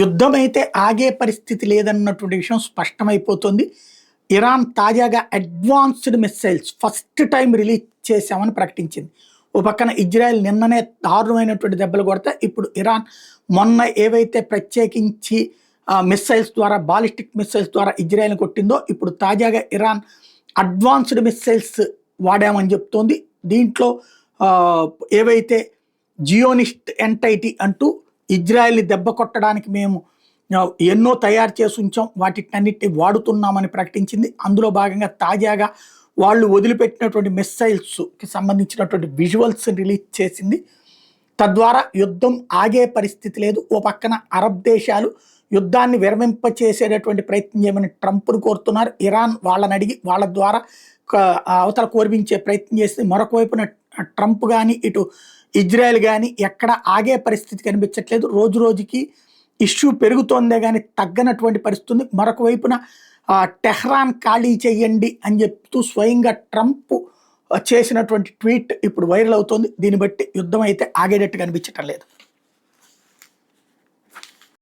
యుద్ధం అయితే ఆగే పరిస్థితి లేదన్నటువంటి విషయం స్పష్టమైపోతుంది. ఇరాన్ తాజాగా advanced missiles first time release చేశామని ప్రకటించింది. ఓ పక్కన ఇజ్రాయెల్ నిన్ననే దారుణమైనటువంటి దెబ్బలు కొడితే ఇప్పుడు ఇరాన్ మొన్న ఏవైతే ప్రత్యేకించి మిస్సైల్స్ ద్వారా బాలిస్టిక్ మిస్సైల్స్ ద్వారా ఇజ్రాయెల్ని కొట్టిందో ఇప్పుడు తాజాగా ఇరాన్ అడ్వాన్స్డ్ మిస్సైల్స్ వాడామని చెప్తోంది. దీంట్లో ఏవైతే జియోనిస్ట్ ఎంటైటీ అంటూ ఇజ్రాయెల్ని దెబ్బ కొట్టడానికి మేము ఎన్నో తయారు చేసి ఉంచాం, వాటికన్నిటిని వాడుతున్నామని ప్రకటించింది. అందులో భాగంగా తాజాగా వాళ్ళు వదిలిపెట్టినటువంటి మిస్సైల్స్కి సంబంధించినటువంటి విజువల్స్ రిలీజ్ చేసింది. తద్వారా యుద్ధం ఆగే పరిస్థితి లేదు. ఓ పక్కన అరబ్ దేశాలు యుద్ధాన్ని విరమింపచేసేటటువంటి ప్రయత్నం చేయమని ట్రంప్ను కోరుతున్నారు. ఇరాన్ వాళ్ళని అడిగి వాళ్ళ ద్వారా అవతల కోర్పించే ప్రయత్నం చేస్తే మరొక వైపున ట్రంప్ కానీ ఇటు ఇజ్రాయెల్ కానీ ఎక్కడ ఆగే పరిస్థితి కనిపించట్లేదు. రోజు రోజుకి ఇష్యూ పెరుగుతోందే కానీ తగ్గనటువంటి పరిస్థితి. మరొక వైపున టెహ్రాన్ ఖాళీ చెయ్యండి అని చెప్తూ స్వయంగా ట్రంప్ చేసినటువంటి ట్వీట్ ఇప్పుడు వైరల్ అవుతోంది. దీన్ని బట్టి యుద్ధం అయితే ఆగేటట్టు కనిపించటం లేదు.